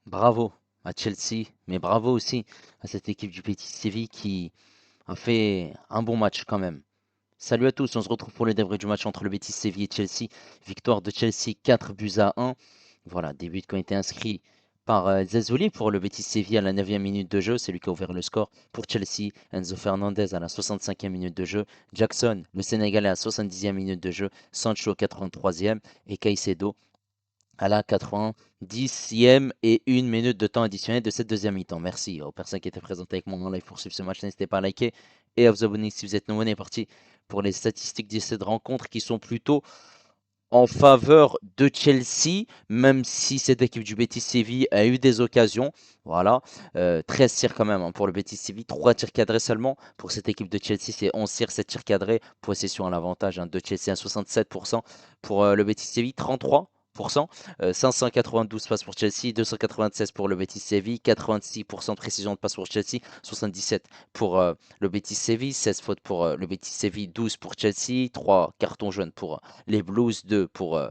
Bravo à Chelsea, mais bravo aussi à cette équipe du Betis Séville qui a fait un bon match quand même. Salut à tous, on se retrouve pour le débrief du match entre le Betis Séville et Chelsea. Victoire de Chelsea 4 buts à 1. Voilà, des buts qui ont été inscrits par Zezoli pour le Betis Séville à la 9e minute de jeu. C'est lui qui a ouvert le score. Pour Chelsea, Enzo Fernandez à la 65e minute de jeu. Jackson, le Sénégalais à la 70e minute de jeu. Sancho 83e et Caicedo à la 90e et 1 minute de temps additionnel de cette deuxième mi-temps. Merci aux personnes qui étaient présentes avec moi en live pour suivre ce match. N'hésitez pas à liker et à vous abonner si vous êtes nouveau. On est parti pour les statistiques de cette rencontre qui sont plutôt en faveur de Chelsea, même si cette équipe du Betis Séville a eu des occasions. Voilà, 13 tirs quand même pour le Betis Séville, 3 tirs cadrés seulement. Pour cette équipe de Chelsea, c'est 11 tirs, 7 tirs cadrés. Possession à l'avantage de Chelsea à 67%. Pour le Betis Séville, 33%. 592 passes pour Chelsea, 296 pour le Betis Séville, 86% de précision de passe pour Chelsea, 77 pour le Betis Séville, 16 fautes pour le Betis Séville, 12 pour Chelsea, 3 cartons jaunes pour les Blues, 2 pour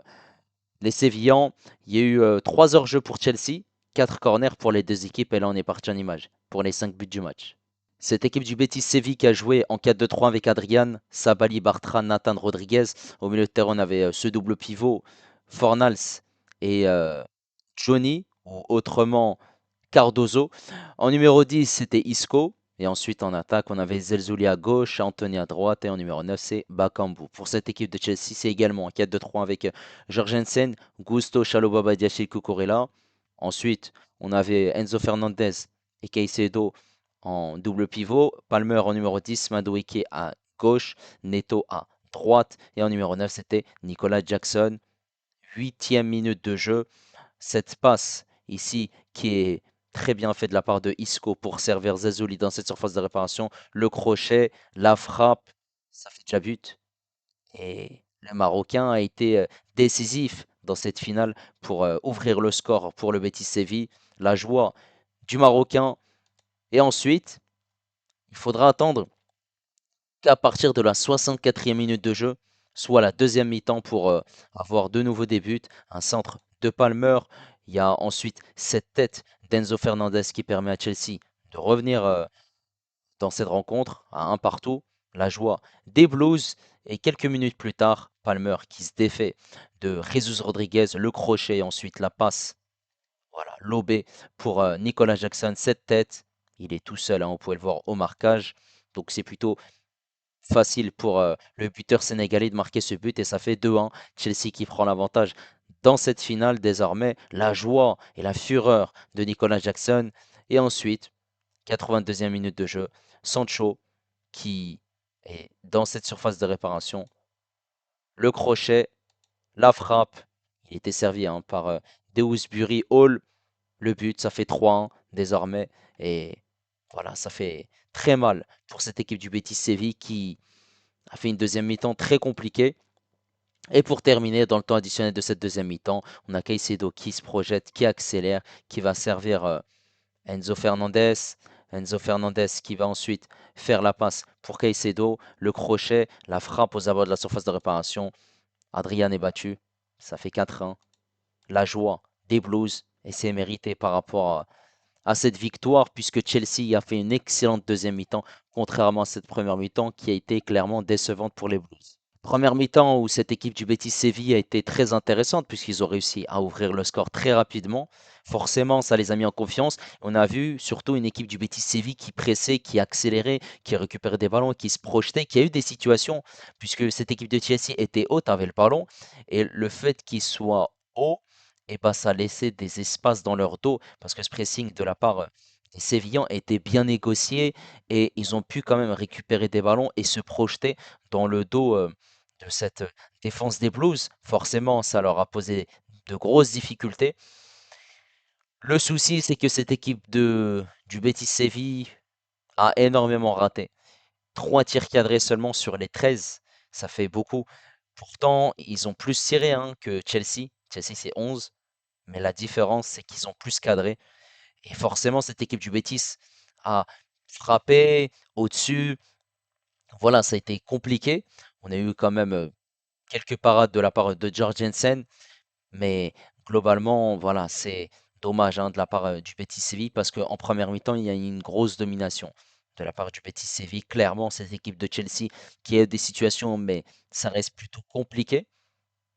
les Sévillans. Il y a eu 3 hors-jeu pour Chelsea, 4 corners pour les deux équipes, et là on est parti en image pour les 5 buts du match. Cette équipe du Betis Séville qui a joué en 4-2-3 avec Adrian, Sabali, Bartra, Nathan Rodriguez. Au milieu de terrain, on avait ce double pivot, Fornals et Johnny, ou autrement Cardozo. En numéro 10, c'était Isco. Et ensuite, en attaque, on avait Zelzouli à gauche, Anthony à droite. Et en numéro 9, c'est Bakambu. Pour cette équipe de Chelsea, c'est également un 4-2-3 avec Jorgensen, Gusto, Chalobah, Diachi, Cucurella. Ensuite, on avait Enzo Fernandez et Caicedo en double pivot. Palmer en numéro 10, Madueke à gauche, Neto à droite. Et en numéro 9, c'était Nicolas Jackson. 8e minute de jeu. Cette passe ici qui est très bien faite de la part de Isco pour servir Zazuli dans cette surface de réparation. Le crochet, la frappe, ça fait déjà but. Et le Marocain a été décisif dans cette finale pour ouvrir le score pour le Betis Séville. La joie du Marocain. Et ensuite, il faudra attendre qu'à partir de la 64e minute de jeu, soit la deuxième mi-temps pour avoir de nouveaux débuts. Un centre de Palmer. Il y a ensuite cette tête d'Enzo Fernandez qui permet à Chelsea de revenir dans cette rencontre à un partout. La joie des Blues. Et quelques minutes plus tard, Palmer qui se défait de Jesus Rodriguez, le crochet et ensuite la passe. Voilà, lobé pour Nicolas Jackson, cette tête. Il est tout seul, hein, on pouvait le voir au marquage. Donc c'est plutôt facile pour le buteur sénégalais de marquer ce but et ça fait 2-1. Chelsea qui prend l'avantage dans cette finale désormais. La joie et la fureur de Nicolas Jackson. Et ensuite, 82e minute de jeu, Sancho qui est dans cette surface de réparation. Le crochet, la frappe. Il était servi hein, par Dewsbury Hall. Le but, ça fait 3-1 désormais. Et voilà, ça fait très mal pour cette équipe du Betis Séville qui a fait une deuxième mi-temps très compliquée. Et pour terminer, dans le temps additionnel de cette deuxième mi-temps, on a Caicedo qui se projette, qui accélère, qui va servir Enzo Fernandez. Enzo Fernandez qui va ensuite faire la passe pour Caicedo, le crochet, la frappe aux abords de la surface de réparation. Adrian est battu, ça fait 4-1. La joie des Blues, et c'est mérité par rapport à cette victoire, puisque Chelsea a fait une excellente deuxième mi-temps, contrairement à cette première mi-temps qui a été clairement décevante pour les Blues. Première mi-temps où cette équipe du Betis Séville a été très intéressante puisqu'ils ont réussi à ouvrir le score très rapidement. Forcément, ça les a mis en confiance. On a vu surtout une équipe du Betis Séville qui pressait, qui accélérait, qui récupérait des ballons, qui se projetait, qui a eu des situations puisque cette équipe de Chelsea était haute avec le ballon et le fait qu'ils soient hauts, et ben, ça laissait des espaces dans leur dos parce que ce pressing de la part des Sévillans était bien négocié et ils ont pu quand même récupérer des ballons et se projeter dans le dos de cette défense des Blues. Forcément, ça leur a posé de grosses difficultés. Le souci, c'est que cette équipe du Betis Séville a énormément raté. 3 tirs cadrés seulement sur les 13, ça fait beaucoup. Pourtant, ils ont plus tiré hein, que Chelsea. Chelsea, c'est 11. Mais la différence, c'est qu'ils ont plus cadré. Et forcément, cette équipe du Betis a frappé au-dessus. Voilà, ça a été compliqué. On a eu quand même quelques parades de la part de George Jensen. Mais globalement, voilà, c'est Dommage hein, de la part du Betis Séville parce qu'en première mi-temps, il y a eu une grosse domination de la part du Betis Séville. Clairement, cette équipe de Chelsea qui a des situations, mais ça reste plutôt compliqué.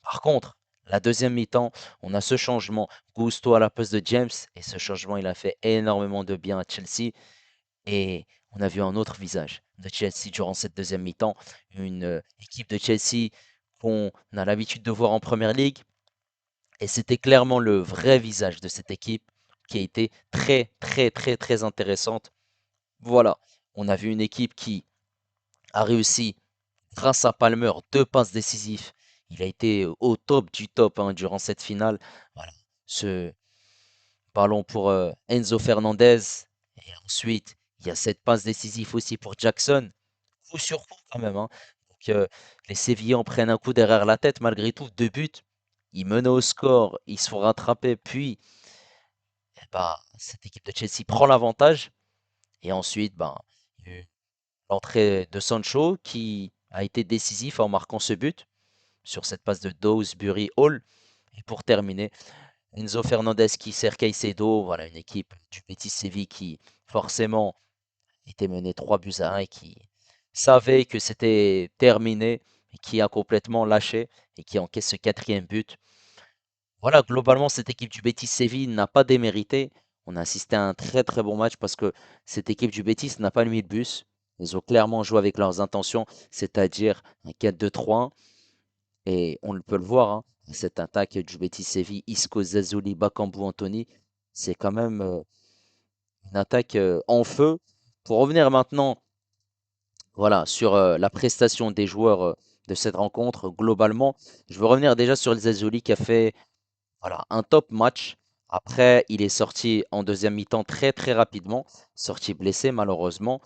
Par contre, la deuxième mi-temps, on a ce changement. Gusto à la place de James et ce changement, il a fait énormément de bien à Chelsea. Et on a vu un autre visage de Chelsea durant cette deuxième mi-temps. Une équipe de Chelsea qu'on a l'habitude de voir en Première Ligue. Et c'était clairement le vrai visage de cette équipe qui a été très, très, très, très intéressante. Voilà, on a vu une équipe qui a réussi, grâce à Palmer, deux passes décisives. Il a été au top du top hein, durant cette finale. Voilà, ce ballon pour Enzo Fernandez. Et ensuite, il y a cette passe décisive aussi pour Jackson. Coup sur coup quand même, hein. Donc, les Sévillans prennent un coup derrière la tête malgré tout, deux buts. Ils menent au score, ils se font rattraper, puis bah, cette équipe de Chelsea prend l'avantage. Et ensuite, ben, il y a eu l'entrée de Sancho qui a été décisif en marquant ce but sur cette passe de Dowsbury Hall. Et pour terminer, Enzo Fernandez qui sert Caicedo, voilà une équipe du Betis Séville qui forcément était menée 3 buts à 1 et qui savait que c'était terminé et qui a complètement lâché et qui encaisse ce quatrième but. Voilà, globalement, cette équipe du Betis Séville n'a pas démérité. On a assisté à un très très bon match parce que cette équipe du Betis n'a pas mis de bus. Ils ont clairement joué avec leurs intentions, c'est-à-dire un 4-2-3-1. Et on peut le voir, hein, cette attaque du Betis Séville, Isco, Zazzouli, Bakambu, Anthony, c'est quand même une attaque en feu. Pour revenir maintenant, voilà, sur la prestation des joueurs de cette rencontre, globalement, je veux revenir déjà sur Zazzouli qui a fait voilà, un top match. Après, il est sorti en deuxième mi-temps très très rapidement, sorti blessé malheureusement.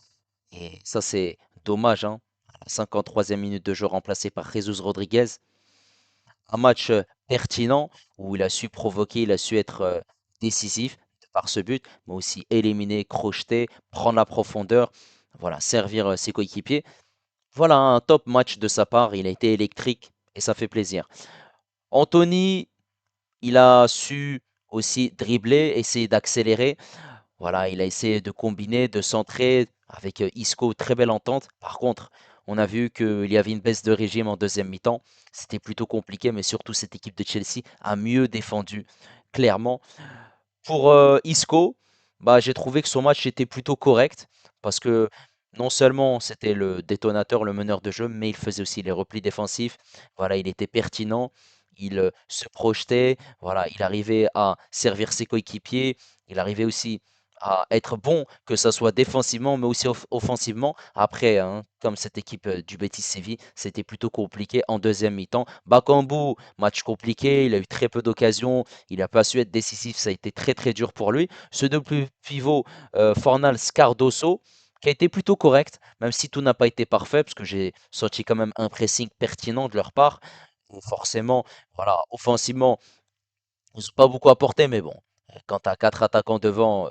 Et ça, c'est dommage, hein. À la 53e minute de jeu remplacé par Jesus Rodriguez. Un match pertinent où il a su provoquer, il a su être décisif par ce but, mais aussi éliminer, crocheter, prendre la profondeur, voilà, servir ses coéquipiers. Voilà un top match de sa part. Il a été électrique et ça fait plaisir. Anthony, il a su aussi dribbler, essayer d'accélérer. Voilà, il a essayé de combiner, de centrer avec Isco, très belle entente. Par contre, on a vu qu'il y avait une baisse de régime en deuxième mi-temps. C'était plutôt compliqué, mais surtout cette équipe de Chelsea a mieux défendu, clairement. Pour Isco, bah, j'ai trouvé que son match était plutôt correct parce que non seulement c'était le détonateur, le meneur de jeu, mais il faisait aussi les replis défensifs. Voilà, il était pertinent, il se projetait, voilà, il arrivait à servir ses coéquipiers, il arrivait aussi à être bon, que ce soit défensivement, mais aussi offensivement. Après, hein, comme cette équipe du Betis Séville, c'était plutôt compliqué en deuxième mi-temps. Bakambu, match compliqué, il a eu très peu d'occasions, il n'a pas su être décisif, ça a été très très dur pour lui. Ce double pivot, Fornals Cardoso, qui a été plutôt correct, même si tout n'a pas été parfait, parce que j'ai senti quand même un pressing pertinent de leur part. Et forcément, voilà, offensivement, ils n'ont pas beaucoup apporté, mais bon, quand tu as quatre attaquants devant,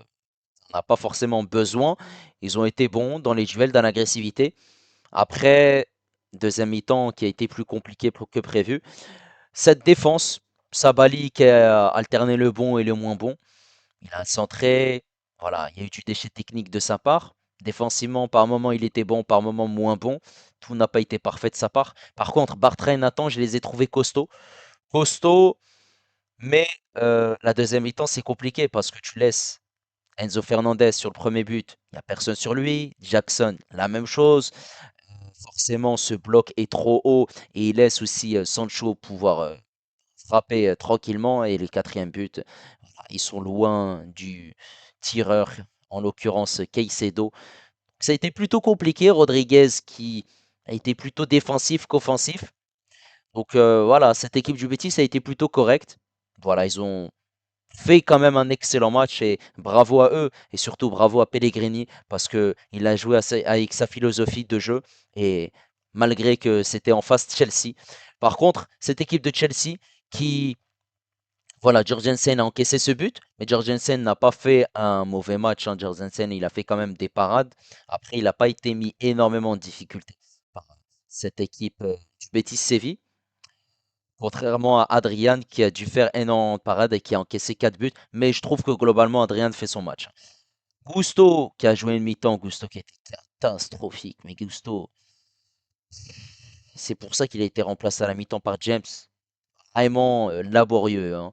on n'a pas forcément besoin. Ils ont été bons dans les duels, dans l'agressivité. Après, deuxième mi-temps qui a été plus compliqué que prévu. Cette défense, Sabali qui a alterné le bon et le moins bon. Il a centré, voilà, il y a eu du déchet technique de sa part. Défensivement, par moment, il était bon, par moment, moins bon. Tout n'a pas été parfait de sa part. Par contre, Bartra et Nathan, je les ai trouvés costauds. Costauds, mais la deuxième mi-temps, c'est compliqué parce que tu laisses Enzo Fernandez sur le premier but, il n'y a personne sur lui. Jackson, la même chose. Forcément, ce bloc est trop haut et il laisse aussi Sancho pouvoir frapper tranquillement. Et le quatrième but, voilà, ils sont loin du tireur, en l'occurrence Caicedo. Ça a été plutôt compliqué. Rodriguez qui a été plutôt défensif qu'offensif. Donc voilà, cette équipe du Betis a été plutôt correcte. Voilà, ils ont fait quand même un excellent match et bravo à eux et surtout bravo à Pellegrini parce que il a joué avec sa philosophie de jeu et malgré que c'était en face Chelsea. Par contre, cette équipe de Chelsea qui voilà, Jorgensen a encaissé ce but, mais Jorgensen n'a pas fait un mauvais match, hein. Jorgensen, il a fait quand même des parades. Après, il n'a pas été mis énormément en difficulté par cette équipe du Betis Séville. Contrairement à Adrian qui a dû faire énormément de parades et qui a encaissé 4 buts. Mais je trouve que globalement, Adrian fait son match. Gusto qui a joué une mi-temps, Gusto qui était catastrophique. Mais Gusto, c'est pour ça qu'il a été remplacé à la mi-temps par James. Vraiment laborieux, hein.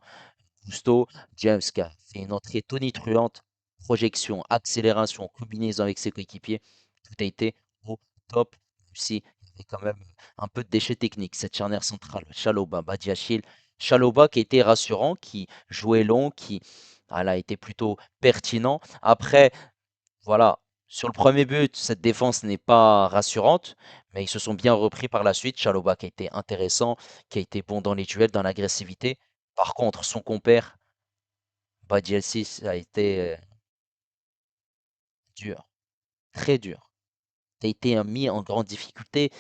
Gusto, James qui a fait une entrée tonitruante, projection, accélération, combinaison avec ses coéquipiers, tout a été au top. Même si il y avait quand même un peu de déchets techniques. Cette charnière centrale, Chalobah, Badiachil, Chalobah qui était rassurant, qui jouait long, qui a été plutôt pertinent. Après, voilà, sur le premier but, cette défense n'est pas rassurante, mais ils se sont bien repris par la suite. Chalobah qui a été intéressant, qui a été bon dans les duels, dans l'agressivité. Par contre, son compère, Badielsi, ça a été dur, très dur. Ça a été mis en grande difficulté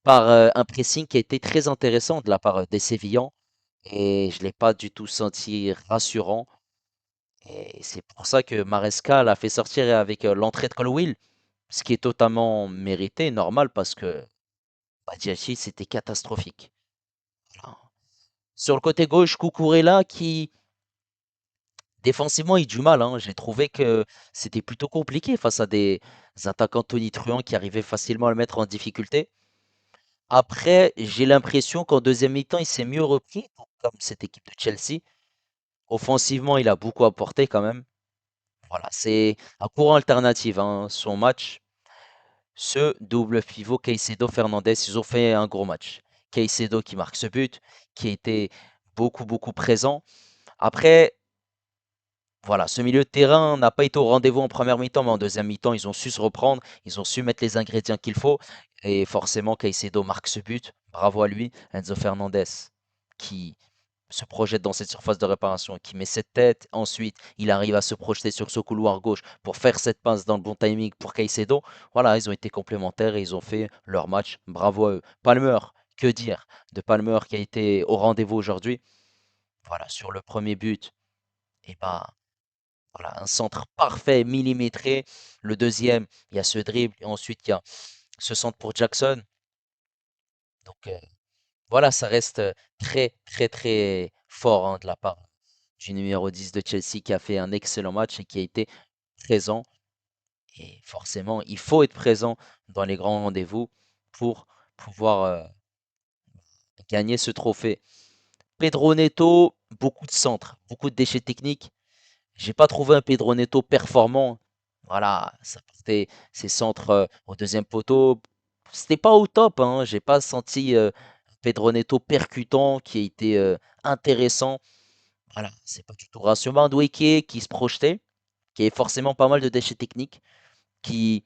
par un pressing qui a été très intéressant de la part des Sévillans. Et je ne l'ai pas du tout senti rassurant. Et c'est pour ça que Maresca l'a fait sortir avec l'entrée de Colwill, ce qui est totalement mérité, normal, parce que Badiachil, c'était catastrophique. Voilà. Sur le côté gauche, Cucurella qui, défensivement, il a du mal, hein. J'ai trouvé que c'était plutôt compliqué face à des attaquants tonitruants qui arrivaient facilement à le mettre en difficulté. Après, j'ai l'impression qu'en deuxième mi-temps, il s'est mieux repris, tout comme cette équipe de Chelsea. Offensivement, il a beaucoup apporté quand même. Voilà, c'est un courant alternatif, hein, son match. Ce double pivot Caicedo-Fernandez, ils ont fait un gros match. Caicedo qui marque ce but, qui a été beaucoup présent. Après, voilà, ce milieu de terrain n'a pas été au rendez-vous en première mi-temps, mais en deuxième mi-temps, ils ont su se reprendre, ils ont su mettre les ingrédients qu'il faut. Et forcément, Caicedo marque ce but. Bravo à lui. Enzo Fernandez, qui se projette dans cette surface de réparation, qui met cette tête. Ensuite, il arrive à se projeter sur ce couloir gauche pour faire cette passe dans le bon timing pour Caicedo. Voilà, ils ont été complémentaires et ils ont fait leur match. Bravo à eux. Palmer, que dire de Palmer qui a été au rendez-vous aujourd'hui. Voilà, sur le premier but, et ben, voilà, un centre parfait, millimétré. Le deuxième, il y a ce dribble. Et ensuite, il y a ce centre pour Jackson. Donc, voilà, ça reste très fort hein, de la part du numéro 10 de Chelsea qui a fait un excellent match et qui a été présent. Et forcément, il faut être présent dans les grands rendez-vous pour pouvoir gagner ce trophée. Pedro Neto, beaucoup de centres, beaucoup de déchets techniques. J'ai pas trouvé un Pedro Neto performant. Voilà, ça portait ses centres au deuxième poteau. C'était pas au top, hein. J'ai pas senti Pedro Neto percutant qui a été intéressant. Voilà, c'est pas du tout rassurant. Doueke qui se projetait, qui avait forcément pas mal de déchets techniques, qui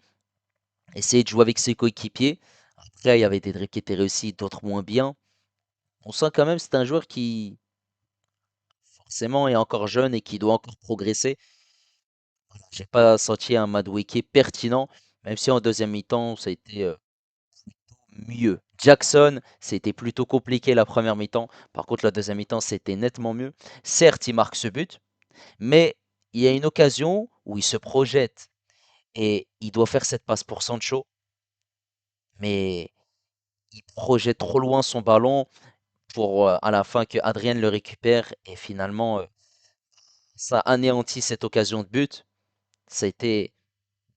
essayait de jouer avec ses coéquipiers. Après, il y avait des dribbles qui étaient réussis, d'autres moins bien. On sent quand même que c'est un joueur qui forcément est encore jeune et qui doit encore progresser. J'ai pas senti un Madueke pertinent, même si en deuxième mi-temps, ça a été mieux. Jackson, c'était plutôt compliqué la première mi-temps. Par contre, la deuxième mi-temps, c'était nettement mieux. Certes, il marque ce but, mais il y a une occasion où il se projette et il doit faire cette passe pour Sancho, mais il projette trop loin son ballon pour à la fin que Adrien le récupère et finalement ça anéantit cette occasion de but. Ça a été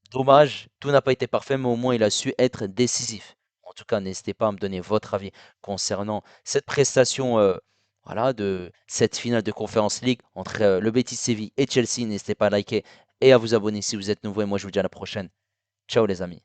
dommage, tout n'a pas été parfait, mais au moins il a su être décisif. En tout cas, n'hésitez pas à me donner votre avis concernant cette prestation voilà, de cette finale de Conference League entre le Betis Séville et Chelsea. N'hésitez pas à liker et à vous abonner si vous êtes nouveau. Et moi, je vous dis à la prochaine. Ciao les amis.